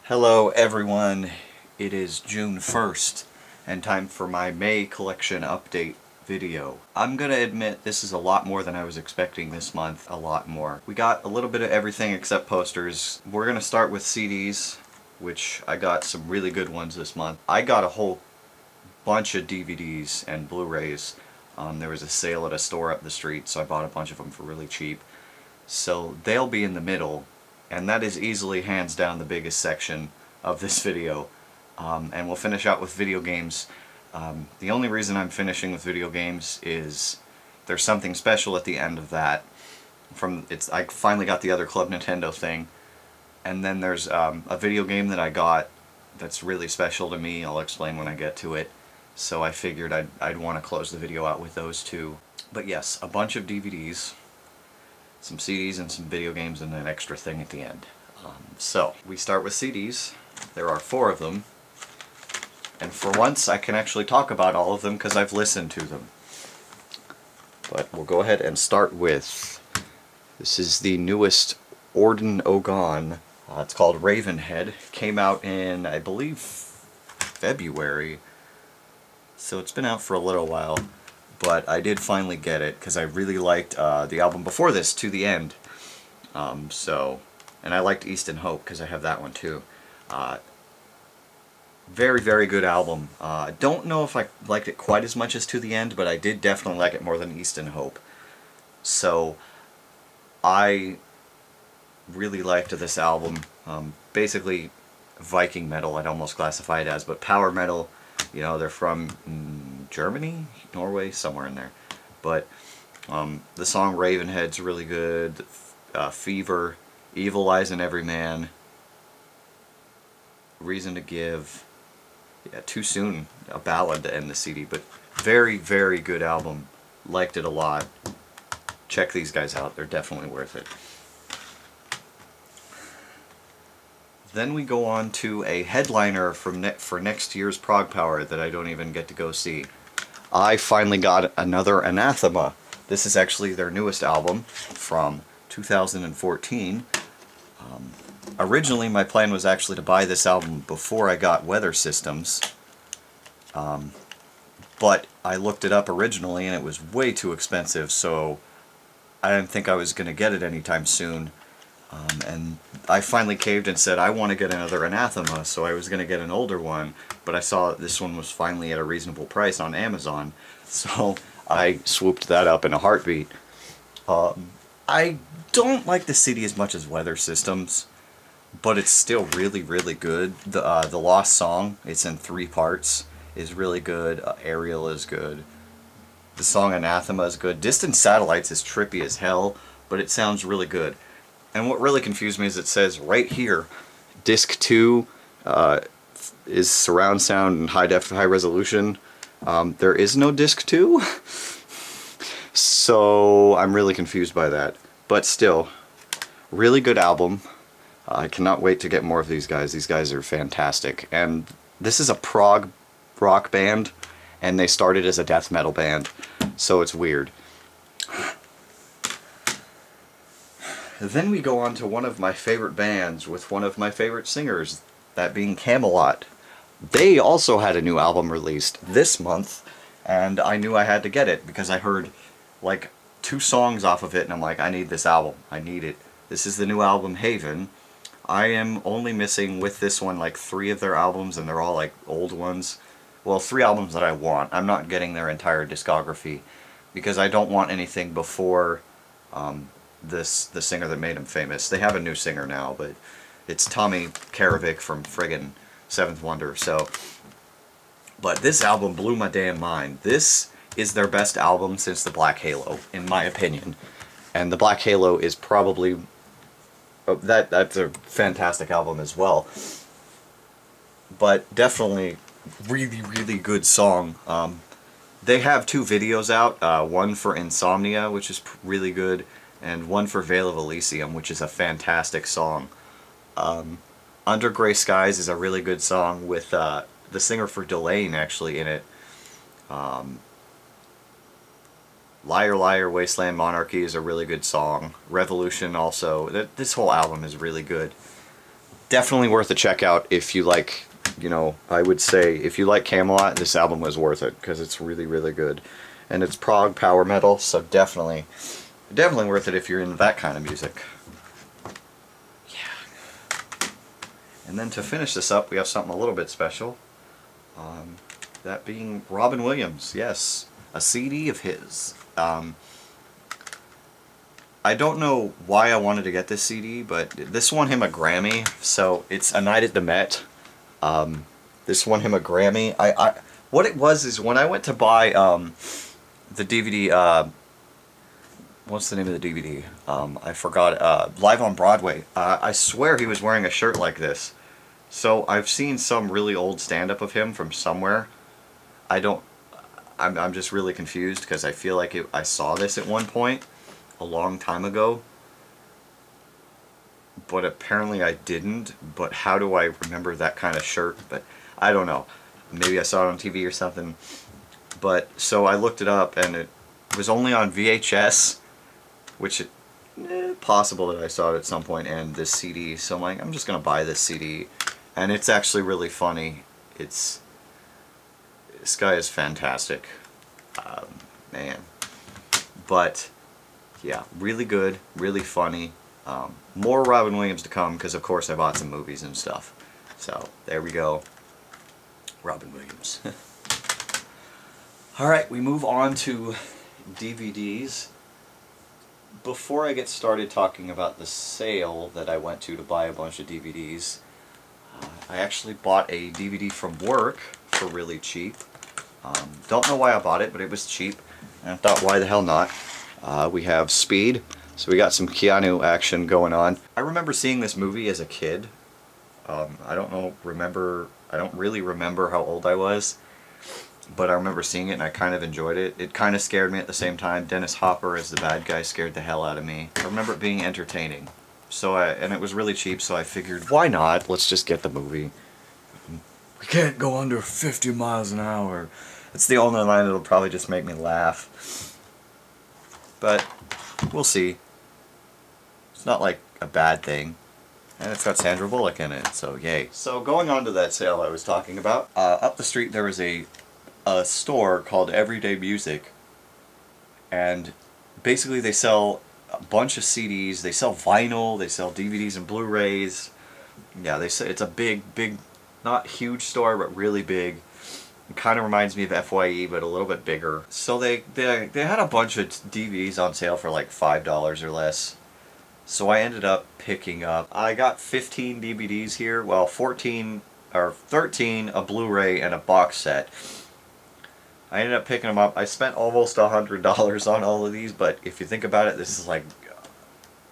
Hello everyone, it is June 1st and time for my May collection update video. I'm gonna admit this is a lot more than I was expecting this month, a lot more. We got a little bit of everything except posters. We're gonna start with CDs, which I got some really good ones this month. I got a whole bunch of DVDs and Blu-rays. There was a sale at a store up the street, so I bought a bunch of them for really cheap. So they'll be in the middle. And that is easily hands down the biggest section of this video. And we'll finish out with video games. The only reason I'm finishing with video games is there's something special at the end of that. I finally got the other Club Nintendo thing. And then there's a video game that I got that's really special to me. I'll explain when I get to it. So I figured I'd want to close the video out with those two. But yes, a bunch of DVDs, some CDs, and some video games, and an extra thing at the end. So, we start with CDs. There are 4 of them. And for once, I can actually talk about all of them because I've listened to them. But we'll go ahead and start with, this is the newest Orden Ogan. It's called Ravenhead. Came out in, I believe, February. So it's been out for a little while. But I did finally get it because I really liked the album before this, To the End. And I liked East and Hope because I have that one too. Very, very good album. I don't know if I liked it quite as much as To the End, but I did definitely like it more than East and Hope. So I really liked this album. Basically Viking metal, I'd almost classify it as, but power metal. You know, they're from Germany, Norway, somewhere in there. But the song Ravenhead's really good. Fever, Evil Lies in Every Man, Reason to Give. Yeah, Too Soon, a ballad to end the CD. But very, very good album. Liked it a lot. Check these guys out. They're definitely worth it. Then we go on to a headliner for next year's Prog Power that I don't even get to go see. I finally got another Anathema. This is actually their newest album from 2014. Originally my plan was actually to buy this album before I got Weather Systems. But I looked it up originally and it was way too expensive, so I didn't think I was going to get it anytime soon. And I finally caved and said I want to get another Anathema, so I was going to get an older one, but I saw this one was finally at a reasonable price on Amazon, so I swooped that up in a heartbeat. I don't like the CD as much as Weather Systems, but it's still really, really good. The Lost Song, it's in 3 parts, is really good. Ariel is good. The song Anathema is good. Distant Satellites is trippy as hell, but it sounds really good. And what really confused me is it says right here, Disc 2 is surround sound and high resolution. There is no Disc 2, so I'm really confused by that. But still, really good album. I cannot wait to get more of these guys. These guys are fantastic. And this is a prog rock band, and they started as a death metal band, so it's weird. Then we go on to one of my favorite bands with one of my favorite singers, that being Kamelot. They also had a new album released this month, and I knew I had to get it because I heard like 2 songs off of it and I'm like, I need this album. I need it. This is the new album Haven. I am only missing with this one like 3 of their albums, and they're all like old ones. Well, 3 albums that I want. I'm not getting their entire discography because I don't want anything before the singer that made him famous. They have a new singer now, but it's Tommy Karavik from friggin' Seventh Wonder. But this album blew my damn mind. This is their best album since the Black Halo, in my opinion. And the Black Halo is probably that's a fantastic album as well. But definitely really, really good song. They have 2 videos out. One for Insomnia, which is really good, and one for Veil of Elysium, which is a fantastic song. Under Grey Skies is a really good song with the singer for Delane actually in it. Liar Liar Wasteland Monarchy is a really good song. Revolution also. This whole album is really good. definitely worth a check out if you like, you know, I would say if you like Camelot, this album was worth it because it's really, really good. And it's prog power metal, so definitely worth it if you're into that kind of music. Yeah. And then to finish this up, we have something a little bit special. That being Robin Williams, yes. A CD of his. I don't know why I wanted to get this CD, but this won him a Grammy, so it's A Night at the Met. This won him a Grammy. What it was is when I went to buy the DVD, what's the name of the DVD? I forgot, Live on Broadway. I swear he was wearing a shirt like this. So I've seen some really old stand-up of him from somewhere. I'm just really confused because I feel like I saw this at one point a long time ago, but apparently I didn't. But how do I remember that kind of shirt? But I don't know. Maybe I saw it on TV or something. But so I looked it up, and it was only on VHS, which possible that I saw it at some point, and this CD. So I'm like, I'm just gonna buy this CD, and it's actually really funny. This guy is fantastic, man. But yeah, really good, really funny. More Robin Williams to come because, of course, I bought some movies and stuff. So there we go, Robin Williams. Alright, we move on to DVDs. Before I get started talking about the sale that I went to buy a bunch of DVDs, I actually bought a DVD from work for really cheap. Don't know why I bought it, but it was cheap. And I thought, why the hell not? We have Speed, so we got some Keanu action going on. I remember seeing this movie as a kid. I don't really remember how old I was, but I remember seeing it and I kind of enjoyed it. It kind of scared me at the same time. Dennis Hopper as the bad guy scared the hell out of me. I remember it being entertaining. And it was really cheap, so I figured, why not? Let's just get the movie. We can't go under 50 miles an hour. It's the only line that'll probably just make me laugh. But we'll see. It's not like a bad thing. And it's got Sandra Bullock in it, so yay. So going on to that sale I was talking about, up the street there was a store called Everyday Music. And basically they sell a bunch of CDs, they sell vinyl, they sell DVDs and Blu-rays. Yeah, they say it's a big, not huge store, but really big. It kind of reminds me of FYE, but a little bit bigger. So they had a bunch of DVDs on sale for like $5 or less. So I ended up picking up, I got 15 DVDs here, well 14 or 13, a Blu-ray and a box set. I ended up picking them up. I spent almost $100 on all of these, but if you think about it, this is like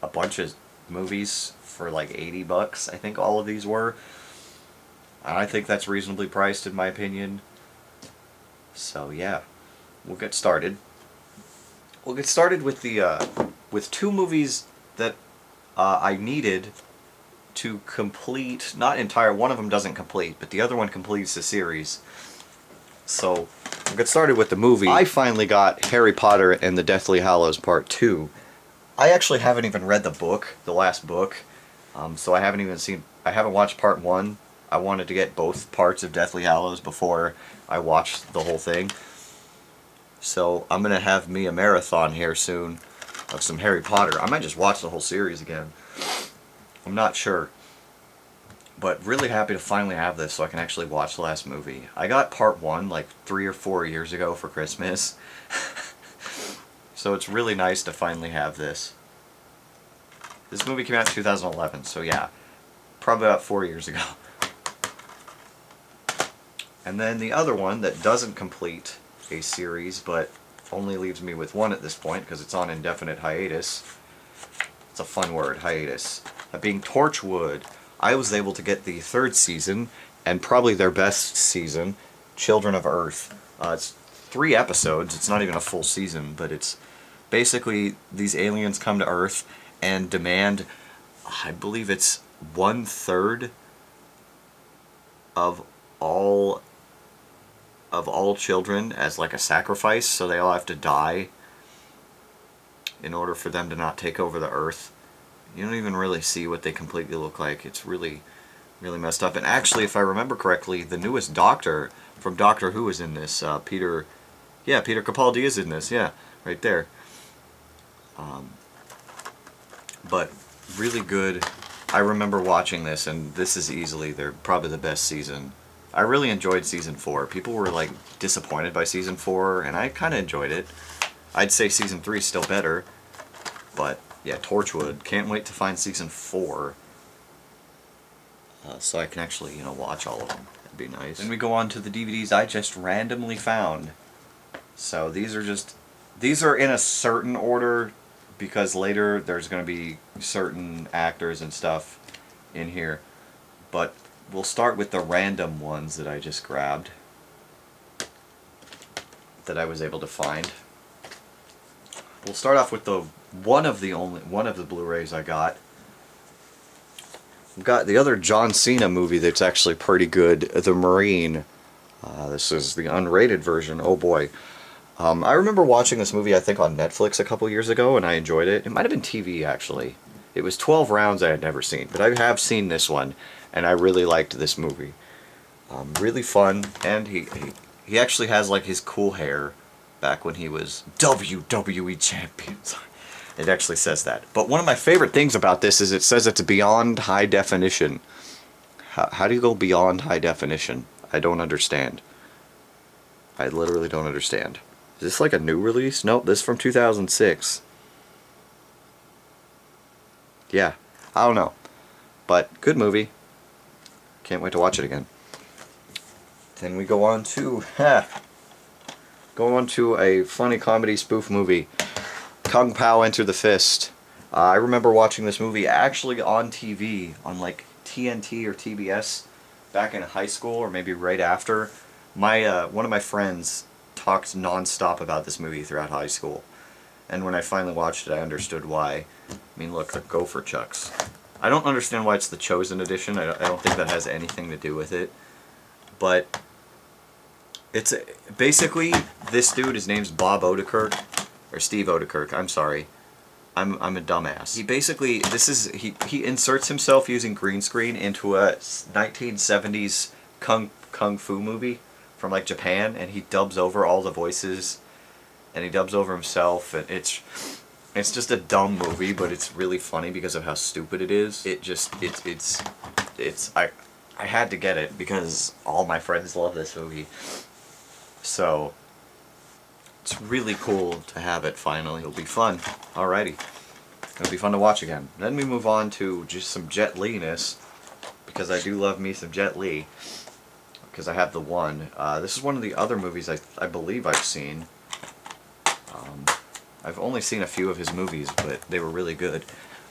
a bunch of movies for like 80 bucks, I think all of these were. And I think that's reasonably priced in my opinion. So yeah, we'll get started. We'll get started with with two movies that I needed to complete, not entire, one of them doesn't complete, but the other one completes the series. So we'll get started with the movie. I finally got Harry Potter and the Deathly Hallows Part 2. I actually haven't even read the book, the last book, so I haven't watched Part 1. I wanted to get both parts of Deathly Hallows before I watched the whole thing. So I'm going to have me a marathon here soon of some Harry Potter. I might just watch the whole series again. I'm not sure. But really happy to finally have this so I can actually watch the last movie. I got Part 1 like 3 or 4 years ago for Christmas. So it's really nice to finally have this. This movie came out in 2011, so yeah. Probably about 4 years ago. And then the other one that doesn't complete a series, but only leaves me with one at this point because it's on indefinite hiatus. It's a fun word, hiatus. That being Torchwood. I was able to get the 3rd season, and probably their best season, Children of Earth. It's 3 episodes, it's not even a full season, but it's basically these aliens come to Earth and demand, I believe it's 1/3 of all children as like a sacrifice, so they all have to die in order for them to not take over the Earth. You don't even really see what they completely look like. It's really Really messed up. And actually, if I remember correctly, the newest Doctor from Doctor Who is in this. Peter, yeah, Peter Capaldi is in this. Yeah, right there. Um, but really good. I remember watching this, and this is easily probably the best season. I really enjoyed season 4. People were like disappointed by season 4, and I kind of enjoyed it. I'd say season 3 is still better, but yeah, Torchwood. Can't wait to find season 4. So I can actually, watch all of them. That'd be nice. Then we go on to the DVDs I just randomly found. So these are in a certain order because later there's going to be certain actors and stuff in here. But we'll start with the random ones that I just grabbed, that I was able to find. We'll start off with one of the Blu-rays I got. I've got the other John Cena movie that's actually pretty good, The Marine. This is the unrated version. Oh boy. I remember watching this movie, I think, on Netflix a couple years ago, and I enjoyed it. It might have been TV, actually. It was 12 Rounds I had never seen, but I have seen this one, and I really liked this movie. Really fun, and he actually has like his cool hair back when he was WWE champion. It actually says that. But one of my favorite things about this is it says it's beyond high definition. How do you go beyond high definition? I don't understand. I literally don't understand. Is this like a new release? Nope, this is from 2006. Yeah, I don't know. But good movie. Can't wait to watch it again. Then we go on to a funny comedy spoof movie, Kung Pao Enter the Fist. I remember watching this movie actually on TV, on like TNT or TBS, back in high school or maybe right after. One of my friends talked non-stop about this movie throughout high school, and when I finally watched it, I understood why. I mean, look, the Gopher Chucks. I don't understand why it's the Chosen Edition. I don't think that has anything to do with it, but it's basically this dude. His name's Bob Odenkirk. Or Steve Odenkirk, I'm sorry. I'm a dumbass. He basically, he inserts himself using green screen into a 1970s kung fu movie from like Japan, and he dubs over all the voices, and he dubs over himself, and it's just a dumb movie, but it's really funny because of how stupid it is. I had to get it because all my friends love this movie. So it's really cool to have it finally. It'll be fun. Alrighty. It'll be fun to watch again. Then we move on to just some Jet Li-ness, because I do love me some Jet Li, because I have the one. This is one of the other movies I believe I've seen. I've only seen a few of his movies, but they were really good.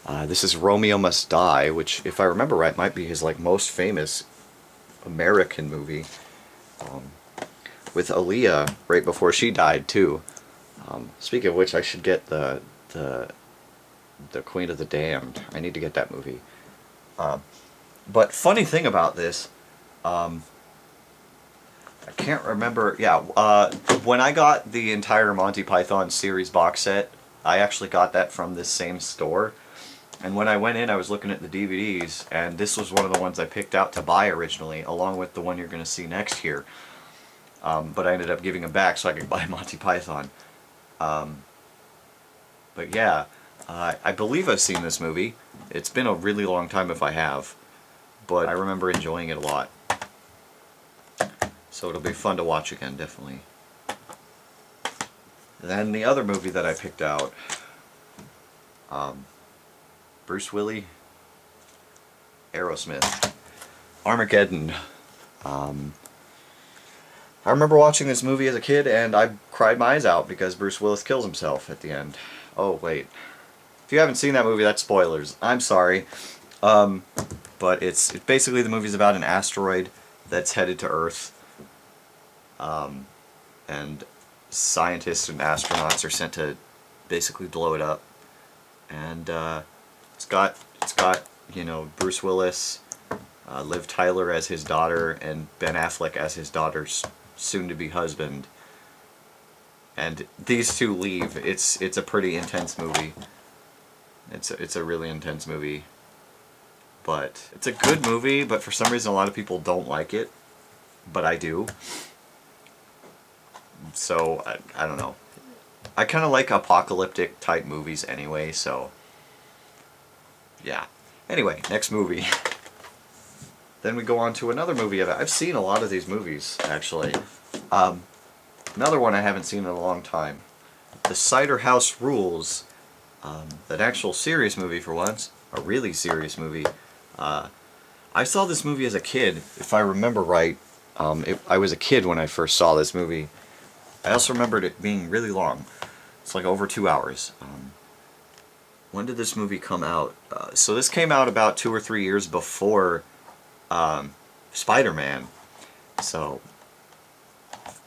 This is Romeo Must Die, which, if I remember right, might be his like most famous American movie. With Aaliyah right before she died too. Speaking of which, I should get the Queen of the Damned. I need to get that movie. But funny thing about this, I can't remember. Yeah, when I got the entire Monty Python series box set, I actually got that from this same store. And when I went in, I was looking at the DVDs, and this was one of the ones I picked out to buy originally, along with the one you're going to see next here. But I ended up giving them back so I could buy Monty Python. But yeah, I believe I've seen this movie. It's been a really long time if I have, but I remember enjoying it a lot. So it'll be fun to watch again, definitely. Then the other movie that I picked out, Bruce Willis, Aerosmith, Armageddon. I remember watching this movie as a kid, and I cried my eyes out because Bruce Willis kills himself at the end. Oh, wait. If you haven't seen that movie, that's spoilers. I'm sorry. But it's basically the movie's about an asteroid that's headed to Earth. And scientists and astronauts are sent to basically blow it up. And it's got Bruce Willis, Liv Tyler as his daughter, and Ben Affleck as his daughter's soon-to-be husband. And these two leave. It's a pretty intense movie. It's a really intense movie. But it's a good movie, but for some reason a lot of people don't like it. But I do. So, I don't know. I kind of like apocalyptic type movies anyway, so... yeah. Anyway, next movie. Then we go on to another movie. I've seen a lot of these movies, actually. Another one I haven't seen in a long time. The Cider House Rules. An actual serious movie for once. A really serious movie. I saw this movie as a kid, if I remember right. I was a kid when I first saw this movie. I also remembered it being really long. It's like over 2 hours. When did this movie come out? So this came out about 2 or 3 years before Spider-Man. So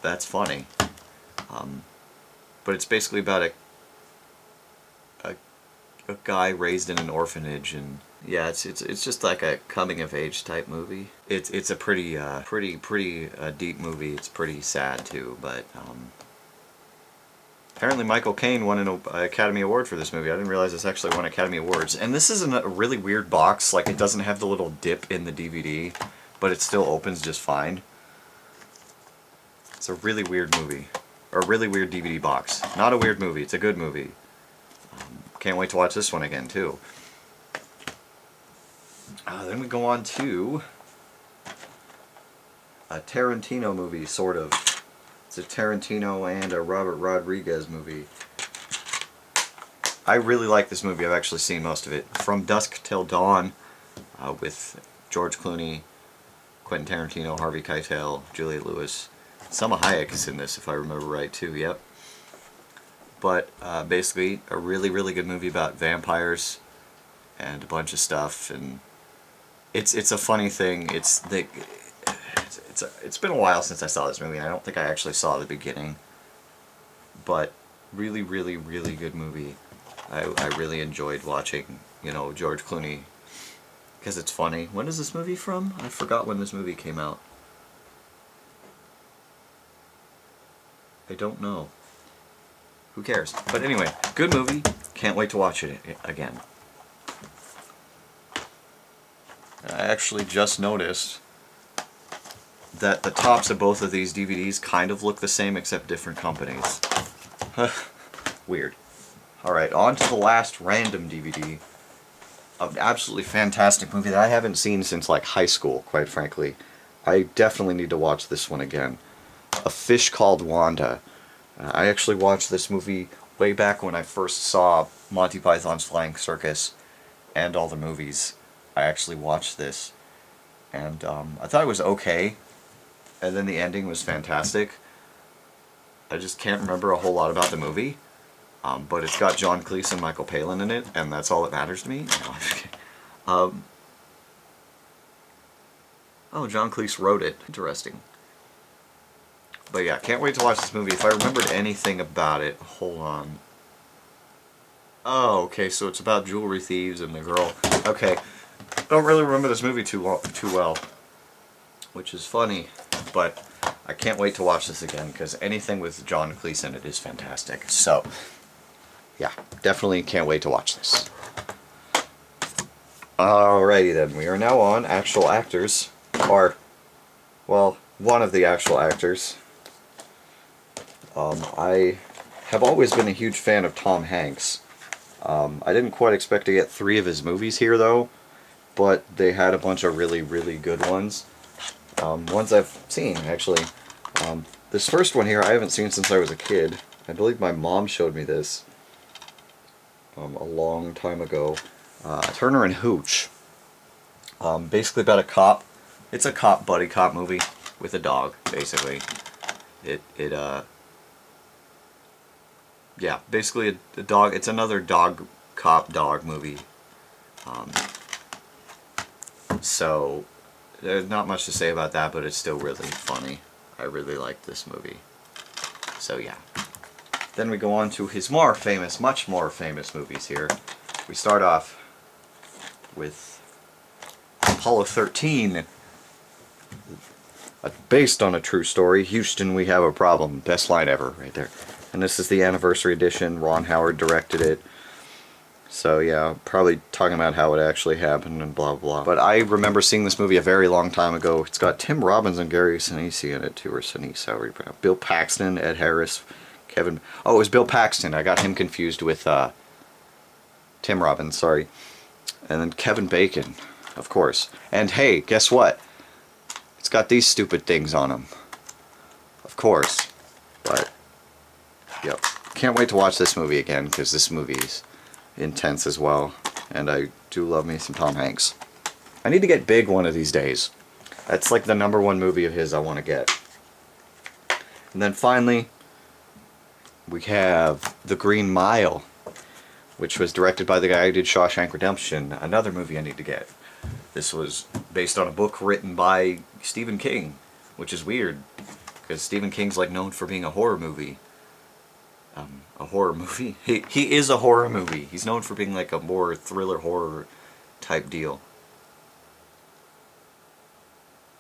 that's funny. But it's basically about a guy raised in an orphanage, and yeah, it's just like a coming of age type movie. It's a pretty deep movie. It's pretty sad too, but apparently Michael Caine won an Academy Award for this movie. I didn't realize this actually won Academy Awards. And this is a really weird box. Like, it doesn't have the little dip in the DVD, but it still opens just fine. It's a really weird movie, or a really weird DVD box. Not a weird movie. It's a good movie. Can't wait to watch this one again, too. Then we go on to a Tarantino movie, sort of. It's a Tarantino and a Robert Rodriguez movie. I really like this movie. I've actually seen most of it. From Dusk Till Dawn, with George Clooney, Quentin Tarantino, Harvey Keitel, Juliette Lewis. Salma Hayek is in this, if I remember right, too. Yep. But basically, a really good movie about vampires and a bunch of stuff, and it's a funny thing. It's been a while since I saw this movie, and I don't think I actually saw the beginning. But really good movie. I really enjoyed watching, George Clooney, because it's funny. When is this movie from? I forgot when this movie came out. I don't know. Who cares? But anyway, good movie. Can't wait to watch it again. I actually just noticed that the tops of both of these DVDs kind of look the same except different companies. Weird. Alright, on to the last random DVD. An absolutely fantastic movie that I haven't seen since like high school, quite frankly. I definitely need to watch this one again. A Fish Called Wanda. I actually watched this movie way back when I first saw Monty Python's Flying Circus and all the movies. I actually watched this, and I thought it was okay, and then the ending was fantastic. I just can't remember a whole lot about the movie, but it's got John Cleese and Michael Palin in it, and that's all that matters to me. Oh, John Cleese wrote it. Interesting. But yeah, can't wait to watch this movie. If I remembered anything about it, hold on. Oh, okay, so it's about jewelry thieves and the girl. Okay, I don't really remember this movie too well, which is funny, but I can't wait to watch this again, because anything with John Cleese in it is fantastic. So, yeah, definitely can't wait to watch this. Alrighty then, we are now on actual actors, or, well, one of the actual actors. I have always been a huge fan of Tom Hanks. I didn't quite expect to get 3 of his movies here, though, but they had a bunch of really good ones. Ones I've seen, actually. This first one here I haven't seen since I was a kid. I believe my mom showed me this a long time ago. Turner and Hooch. Basically about a cop. It's a buddy cop movie with a dog, basically. Yeah, basically a dog. It's another cop-dog movie. So, there's not much to say about that, but it's still really funny. I really like this movie. So, yeah. Then we go on to his much more famous movies here. We start off with Apollo 13. Based on a true story. Houston, we have a problem. Best line ever, right there. And this is the anniversary edition. Ron Howard directed it. So yeah, probably talking about how it actually happened and blah blah. But I remember seeing this movie a very long time ago. It's got Tim Robbins and Gary Sinise in it too, or Sinise, however you pronounce it. Bill Paxton, Ed Harris, Kevin... Oh, it was Bill Paxton. I got him confused with Tim Robbins, sorry. And then Kevin Bacon, of course. And hey, guess what? It's got these stupid things on them. Of course. But, yep. Can't wait to watch this movie again, because this movie's intense as well. And I do love me some Tom Hanks. I need to get Big one of these days. That's like the #1 movie of his I want to get. And then finally, we have The Green Mile, which was directed by the guy who did Shawshank Redemption, another movie I need to get. This was based on a book written by Stephen King, which is weird, because Stephen King's like known for being a horror movie. A horror movie? He is a horror movie. He's known for being like a more thriller horror type deal.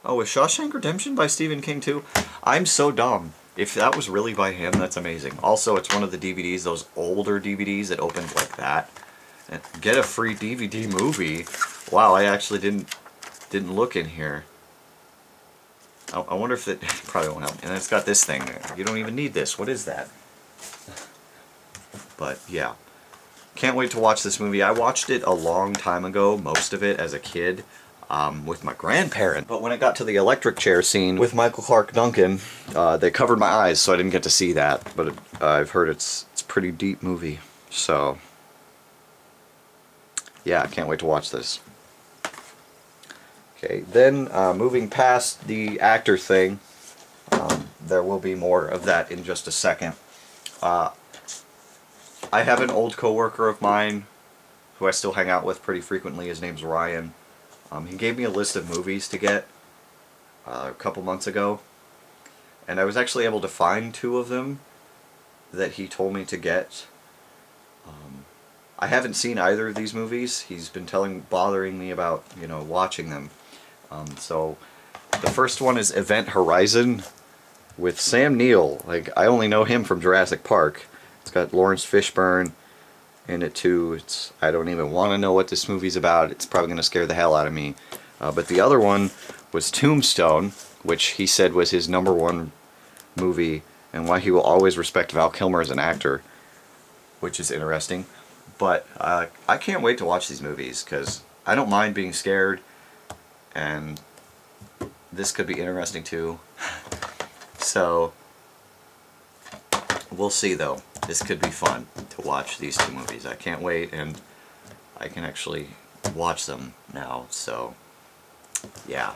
Oh, was Shawshank Redemption by Stephen King too? I'm so dumb. If that was really by him, that's amazing. Also, it's one of the DVDs, those older DVDs that opened like that. And get a free DVD movie. Wow, I actually didn't look in here. I wonder if it probably won't help. And it's got this thing. You don't even need this. What is that? But yeah, can't wait to watch this movie. I watched it a long time ago, most of it as a kid, with my grandparents. But when it got to the electric chair scene with Michael Clarke Duncan, they covered my eyes, so I didn't get to see that. But I've heard it's a pretty deep movie, so yeah, I can't wait to watch this. Okay, then moving past the actor thing, there will be more of that in just a second. I have an old coworker of mine who I still hang out with pretty frequently. His name's Ryan. He gave me a list of movies to get a couple months ago, and I was actually able to find 2 of them that he told me to get. I haven't seen either of these movies. He's been bothering me about, watching them. So the first one is Event Horizon with Sam Neill. Like, I only know him from Jurassic Park. It's got Lawrence Fishburne in it too. I don't even want to know what this movie's about. It's probably going to scare the hell out of me. But the other one was Tombstone, which he said was his #1 movie, and why he will always respect Val Kilmer as an actor, which is interesting. But I can't wait to watch these movies, because I don't mind being scared, and this could be interesting too. So we'll see though. This could be fun to watch these 2 movies. I can't wait, and I can actually watch them now, so yeah.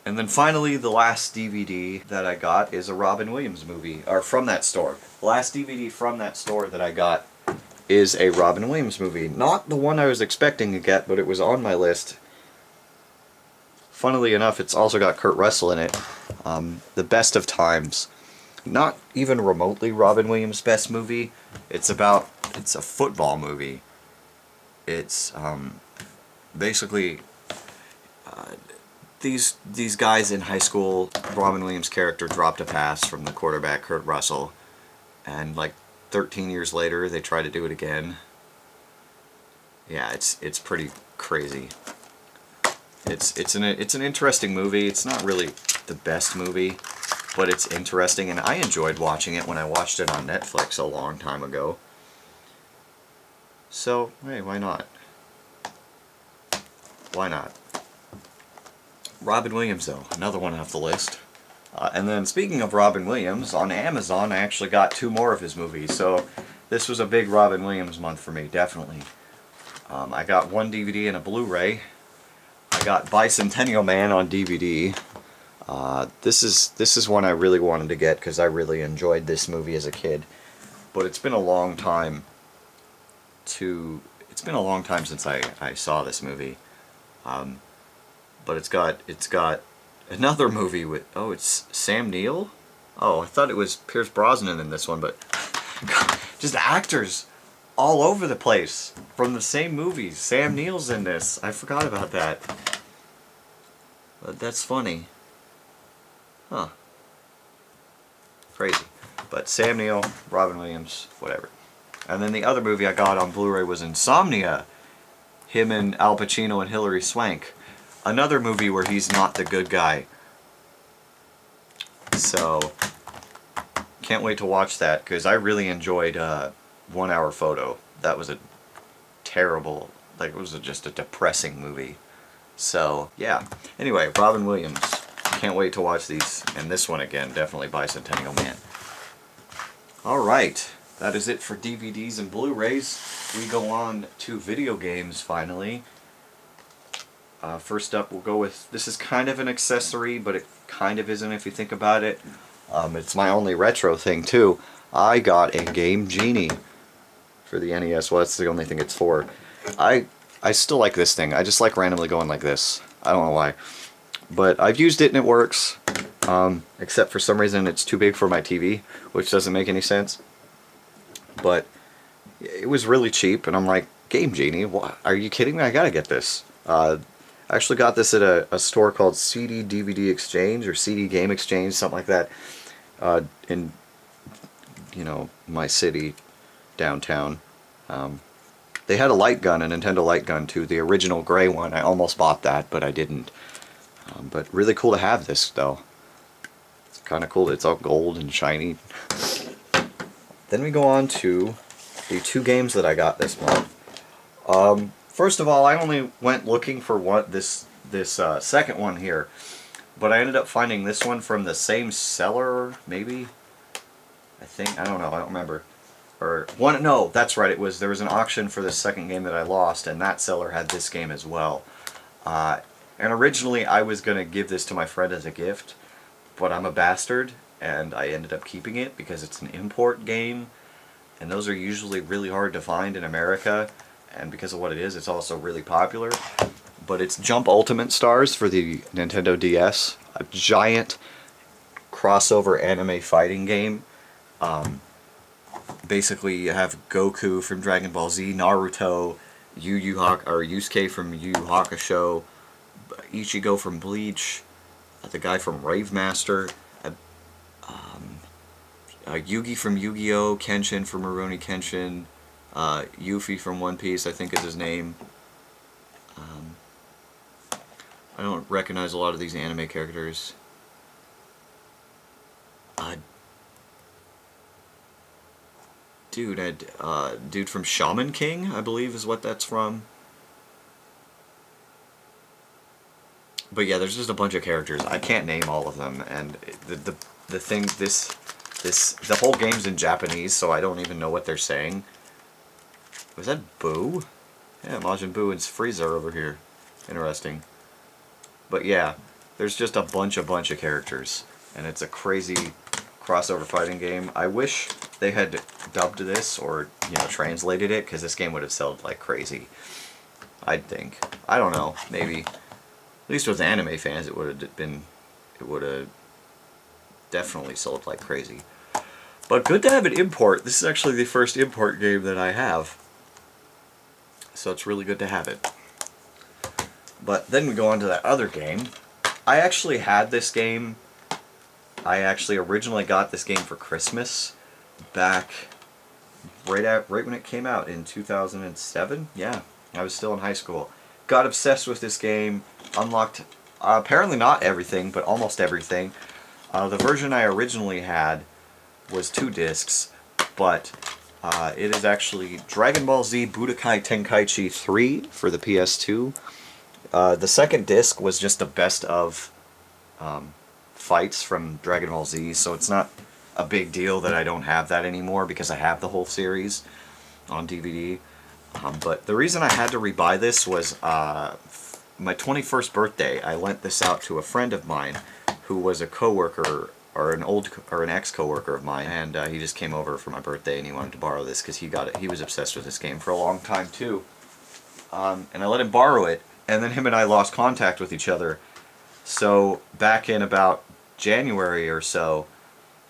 And then finally, the last DVD that I got is a Robin Williams movie, or from that store. The last DVD from that store that I got is a Robin Williams movie. Not the one I was expecting to get, but it was on my list. Funnily enough, it's also got Kurt Russell in it. The Best of Times. Not even remotely Robin Williams' best movie. It's a football movie. It's basically these guys in high school. Robin Williams' character dropped a pass from the quarterback Kurt Russell, and like 13 years later they try to do it again. Yeah, it's pretty crazy. It's an interesting movie. It's not really the best movie, but it's interesting, and I enjoyed watching it when I watched it on Netflix a long time ago. So, hey, why not? Why not? Robin Williams, though, another one off the list. And then, speaking of Robin Williams, on Amazon I actually got 2 more of his movies, so this was a big Robin Williams month for me, definitely. I got 1 DVD and a Blu-ray. I got Bicentennial Man on DVD. This is one I really wanted to get because I really enjoyed this movie as a kid, but it's been a long time since I saw this movie. But it's got another movie with, oh, it's Sam Neill? Oh, I thought it was Pierce Brosnan in this one, but just actors all over the place from the same movies. Sam Neill's in this. I forgot about that. But that's funny. Huh. Crazy. But Sam Neill, Robin Williams, whatever. And then the other movie I got on Blu-ray was Insomnia. Him and Al Pacino and Hilary Swank. Another movie where he's not the good guy. So, can't wait to watch that, because I really enjoyed 1 Hour Photo. That was a terrible, like, it was just a depressing movie. So, yeah. Anyway, Robin Williams. Can't wait to watch these. And this one again, definitely Bicentennial Man. Alright, that is it for DVDs and Blu-rays. We go on to video games, finally. First up, we'll go with, this is kind of an accessory, but it kind of isn't if you think about it. It's my only retro thing, too. I got a Game Genie for the NES. Well, that's the only thing it's for. I still like this thing. I just like randomly going like this. I don't know why. But I've used it and it works. Except for some reason it's too big for my TV, which doesn't make any sense. But it was really cheap, and I'm like, Game Genie? What? Are you kidding me? I gotta get this. I actually got this at a store called CD DVD Exchange, or CD Game Exchange, something like that, in, you know, my city, downtown. They had a light gun, a Nintendo light gun too, the original gray one. I almost bought that, but I didn't. But really cool to have this, though. It's kind of cool. It's all gold and shiny. Then we go on to the 2 games that I got this month. First of all, I only went looking for this second one here, but I ended up finding this one from the same seller, maybe. I think, I don't know, I don't remember. Or one, no, that's right. There was an auction for the second game that I lost, and that seller had this game as well. And originally I was gonna give this to my friend as a gift, but I'm a bastard, and I ended up keeping it because it's an import game, and those are usually really hard to find in America, and because of what it is, it's also really popular. But it's Jump Ultimate Stars for the Nintendo DS, a giant crossover anime fighting game. Basically, you have Goku from Dragon Ball Z, Naruto, Yusuke from Yu Yu Hakusho, Ichigo from Bleach, the guy from Rave Master, Yugi from Yu-Gi-Oh!, Kenshin from Rurouni Kenshin, Yuffie from One Piece, I think is his name. I don't recognize a lot of these anime characters. Dude from Shaman King, I believe is what that's from. But yeah, there's just a bunch of characters. I can't name all of them, and the thing, the whole game's in Japanese, so I don't even know what they're saying. Was that Boo? Yeah, Majin Buu and Frieza over here. Interesting. But yeah, there's just a bunch of characters, and it's a crazy crossover fighting game. I wish they had dubbed this or, you know, translated it, because this game would have sold like crazy. I'd think. I don't know. Maybe. At least with anime fans, it would have definitely sold like crazy. But good to have an import. This is actually the first import game that I have, so it's really good to have it. But then we go on to that other game. I actually had this game. I actually originally got this game for Christmas back right when it came out in 2007. Yeah, I was still in high school. Got obsessed with this game. Unlocked apparently not everything, but almost everything. The version I originally had was 2 discs, but it is actually Dragon Ball Z Budokai Tenkaichi 3 for the PS2. The second disc was just a best of fights from Dragon Ball Z, so it's not a big deal that I don't have that anymore, because I have the whole series on DVD. But the reason I had to rebuy this was my 21st birthday. I lent this out to a friend of mine who was a coworker, or an ex-coworker of mine, and he just came over for my birthday and he wanted to borrow this because he got it. He was obsessed with this game for a long time too. And I let him borrow it, and then him and I lost contact with each other. So back in about January or so,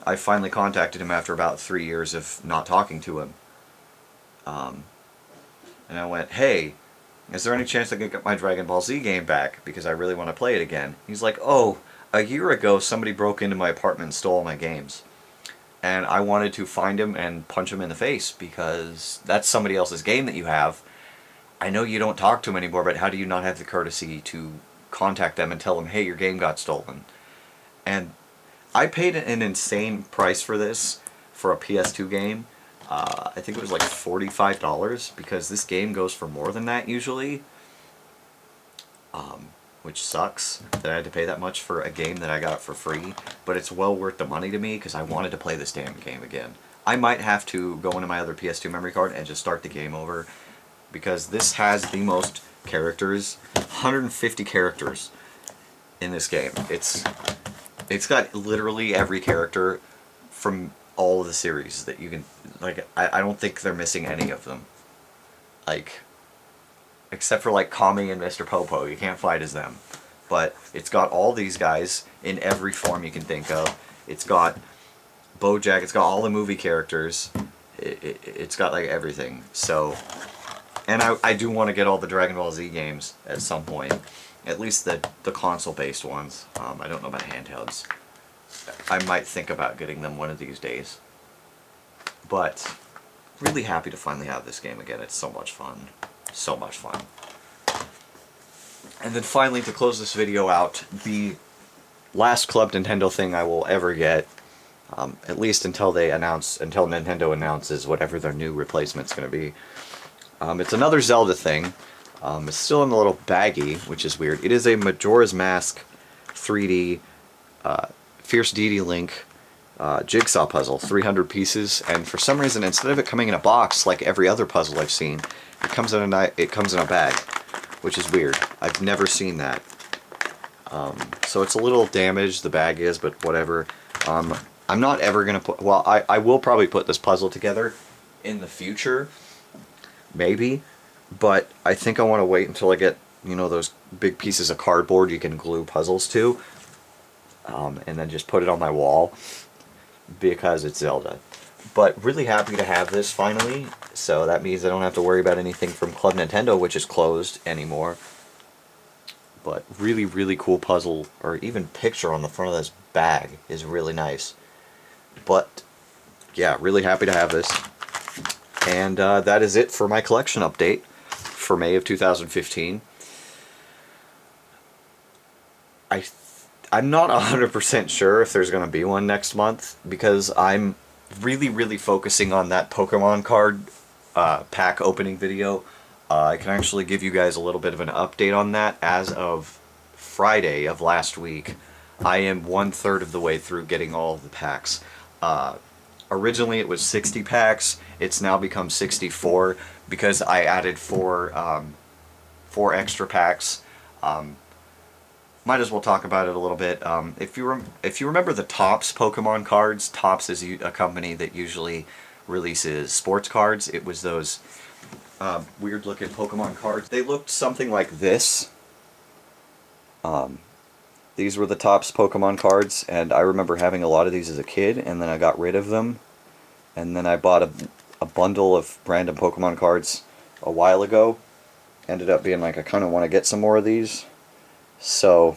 I finally contacted him after about 3 years of not talking to him. And I went, hey, is there any chance I can get my Dragon Ball Z game back? Because I really want to play it again. He's like, oh, a year ago somebody broke into my apartment and stole all my games. and I wanted to find him and punch him in the face, because that's somebody else's game that you have. I know you don't talk to him anymore, but how do you not have the courtesy to contact them and tell them, hey, your game got stolen? And I paid an insane price for this, for a PS2 game. I think it was like $45, because this game goes for more than that usually. Which sucks that I had to pay that much for a game that I got for free, but it's well worth the money to me because I wanted to play this damn game again. I might have to go into my other PS2 memory card and just start the game over, because this has the most characters, 150 characters in this game. It's got literally every character from all of the series that you can, like, I don't think they're missing any of them. Like, except for like Kami and Mr. Popo, you can't fight as them. But it's got all these guys in every form you can think of. It's got BoJack, it's got all the movie characters. It's got like everything. So, and I do want to get all the Dragon Ball Z games at some point. At least the console-based ones. I don't know about handhelds. I might think about getting them one of these days. But, really happy to finally have this game again. It's so much fun. So much fun. And then finally, to close this video out, the last Club Nintendo thing I will ever get, at least until Nintendo announces whatever their new replacement's going to be. It's another Zelda thing. It's still in a little baggie, which is weird. It is a Majora's Mask 3D Fierce Deity Link jigsaw puzzle, 300 pieces, and for some reason, instead of it coming in a box like every other puzzle I've seen, it comes in a bag, which is weird. I've never seen that. So it's a little damaged, the bag is, but whatever. I'm not ever gonna put. Well, I will probably put this puzzle together in the future, maybe, but I think I want to wait until I get, you know, those big pieces of cardboard you can glue puzzles to, and then just put it on my wall, because it's Zelda. But really happy to have this finally, so that means I don't have to worry about anything from Club Nintendo, which is closed anymore. But really, really cool puzzle, or even picture on the front of this bag is really nice. But yeah, really happy to have this. And that is it for my collection update for May of 2015. I'm not 100% sure if there's going to be one next month, because I'm really, really focusing on that Pokemon card pack opening video. I can actually give you guys a little bit of an update on that. As of Friday of last week, I am 1/3 of the way through getting all of the packs. Originally it was 60 packs, it's now become 64, because I added four extra packs. Might as well talk about it a little bit. If you remember the Topps Pokemon cards, Topps is a company that usually releases sports cards. It was those weird looking Pokemon cards. They looked something like this. These were the Topps Pokemon cards, and I remember having a lot of these as a kid, and then I got rid of them. And then I bought a bundle of random Pokemon cards a while ago. Ended up being like, I kind of want to get some more of these. So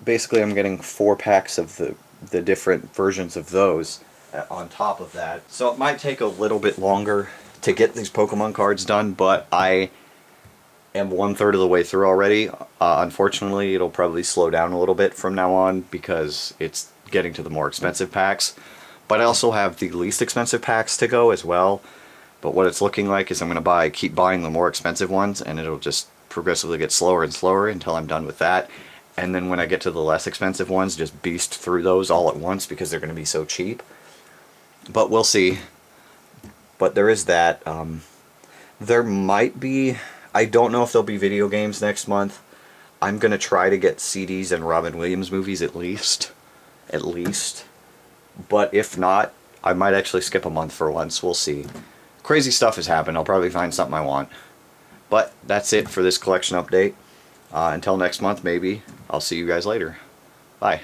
basically I'm getting 4 packs of the different versions of those on top of that. So it might take a little bit longer to get these Pokemon cards done, but I am 1/3 of the way through already. Unfortunately, it'll probably slow down a little bit from now on, because it's getting to the more expensive packs. But I also have the least expensive packs to go as well. But what it's looking like is I'm going to keep buying the more expensive ones, and it'll just progressively get slower and slower until I'm done with that. And then when I get to the less expensive ones, just beast through those all at once, because they're going to be so cheap. But we'll see. But there is that. There might be, I don't know if there'll be video games next month. I'm going to try to get CDs and Robin Williams movies at least. But if not, I might actually skip a month for once. We'll see. Crazy stuff has happened. I'll probably find something I want. But that's it for this collection update. Until next month, maybe. I'll see you guys later. Bye.